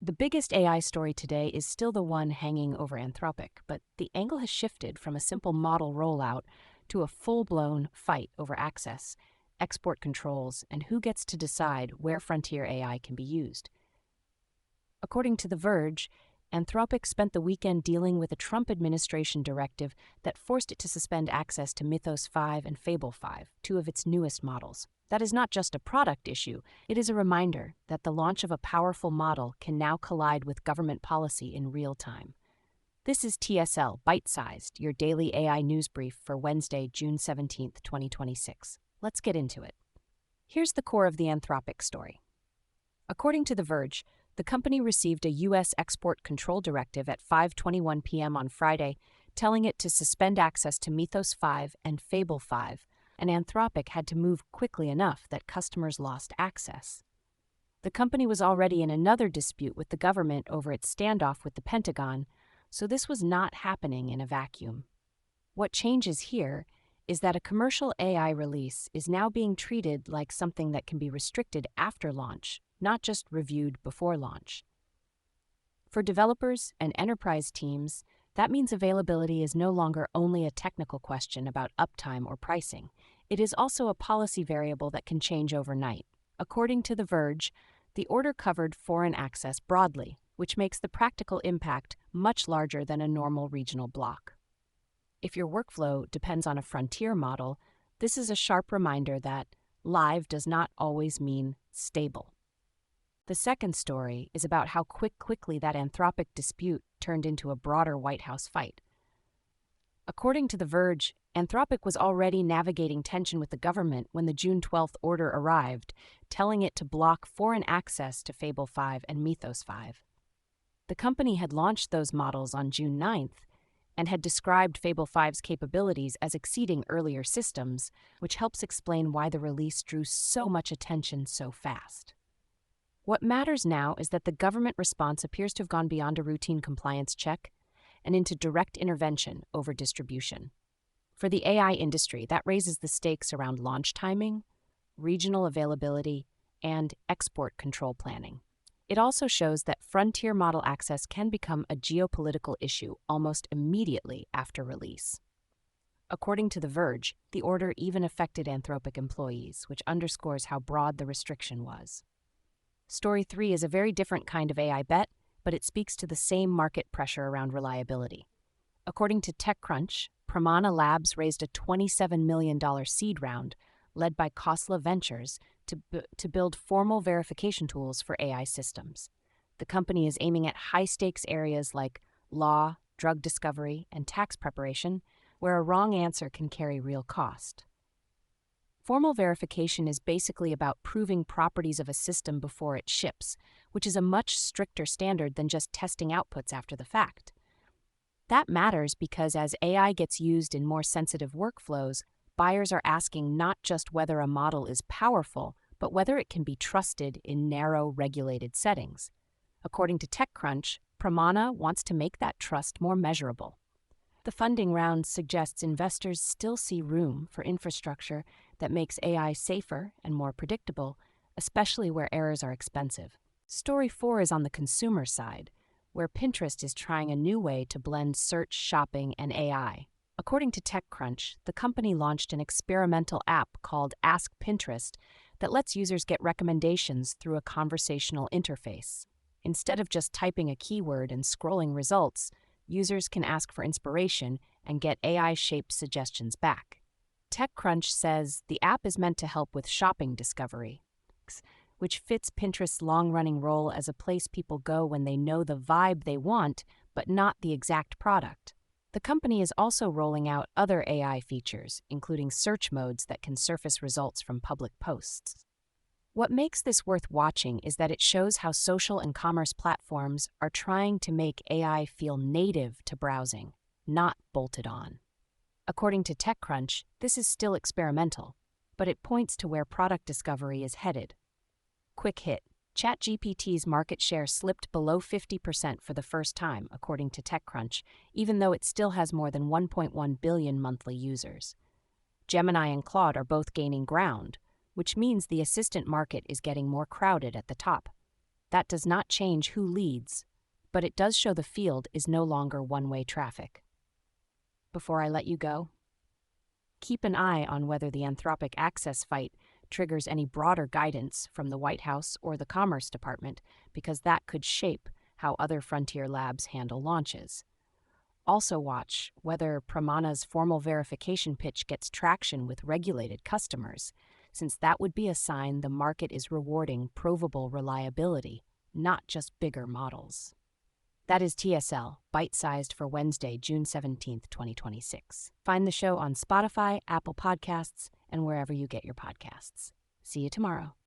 The biggest AI story today is still the one hanging over Anthropic, but the angle has shifted from a simple model rollout to a full-blown fight over access, export controls, and who gets to decide where frontier AI can be used. According to The Verge, Anthropic spent the weekend dealing with a Trump administration directive that forced it to suspend access to Mythos 5 and Fable 5, two of its newest models. That is not just a product issue, it is a reminder that the launch of a powerful model can now collide with government policy in real time. This is TSL, Byte Sized, your daily AI news brief for Wednesday, June 17, 2026. Let's get into it. Here's the core of the Anthropic story. According to The Verge, the company received a U.S. export control directive at 5:21 p.m. on Friday, telling it to suspend access to Mythos 5 and Fable 5, and Anthropic had to move quickly enough that customers lost access. The company was already in another dispute with the government over its standoff with the Pentagon, so this was not happening in a vacuum. What changes here is that a commercial AI release is now being treated like something that can be restricted after launch, not just reviewed before launch. For developers and enterprise teams, that means availability is no longer only a technical question about uptime or pricing. It is also a policy variable that can change overnight. According to The Verge, the order covered foreign access broadly, which makes the practical impact much larger than a normal regional block. If your workflow depends on a frontier model, this is a sharp reminder that live does not always mean stable. The second story is about how quickly that Anthropic dispute turned into a broader White House fight. According to The Verge, Anthropic was already navigating tension with the government when the June 12th order arrived, telling it to block foreign access to Fable 5 and Mythos 5. The company had launched those models on June 9th and had described Fable 5's capabilities as exceeding earlier systems, which helps explain why the release drew so much attention so fast. What matters now is that the government response appears to have gone beyond a routine compliance check and into direct intervention over distribution. For the AI industry, that raises the stakes around launch timing, regional availability, and export control planning. It also shows that frontier model access can become a geopolitical issue almost immediately after release. According to The Verge, the order even affected Anthropic employees, which underscores how broad the restriction was. Story 3 is a very different kind of AI bet, but it speaks to the same market pressure around reliability. According to TechCrunch, Pramaana Labs raised a $27 million seed round, led by Khosla Ventures, to build formal verification tools for AI systems. The company is aiming at high-stakes areas like law, drug discovery, and tax preparation, where a wrong answer can carry real cost. Formal verification is basically about proving properties of a system before it ships, which is a much stricter standard than just testing outputs after the fact. That matters because as AI gets used in more sensitive workflows, buyers are asking not just whether a model is powerful, but whether it can be trusted in narrow, regulated settings. According to TechCrunch, Pramaana wants to make that trust more measurable. The funding round suggests investors still see room for infrastructure that makes AI safer and more predictable, especially where errors are expensive. Story 4 is on the consumer side, where Pinterest is trying a new way to blend search, shopping, and AI. According to TechCrunch, the company launched an experimental app called Ask Pinterest that lets users get recommendations through a conversational interface. Instead of just typing a keyword and scrolling results, users can ask for inspiration and get AI-shaped suggestions back. TechCrunch says the app is meant to help with shopping discovery, which fits Pinterest's long-running role as a place people go when they know the vibe they want, but not the exact product. The company is also rolling out other AI features, including search modes that can surface results from public posts. What makes this worth watching is that it shows how social and commerce platforms are trying to make AI feel native to browsing, not bolted on. According to TechCrunch, this is still experimental, but it points to where product discovery is headed. Quick hit: ChatGPT's market share slipped below 50% for the first time, according to TechCrunch, even though it still has more than 1.1 billion monthly users. Gemini and Claude are both gaining ground, which means the assistant market is getting more crowded at the top. That does not change who leads, but it does show the field is no longer one-way traffic. Before I let you go, keep an eye on whether the Anthropic access fight triggers any broader guidance from the White House or the Commerce Department, because that could shape how other frontier labs handle launches. Also watch whether Pramaana's formal verification pitch gets traction with regulated customers, since that would be a sign the market is rewarding provable reliability, not just bigger models. That is TSL, Byte Sized for Wednesday, June 17th, 2026. Find the show on Spotify, Apple Podcasts, and wherever you get your podcasts. See you tomorrow.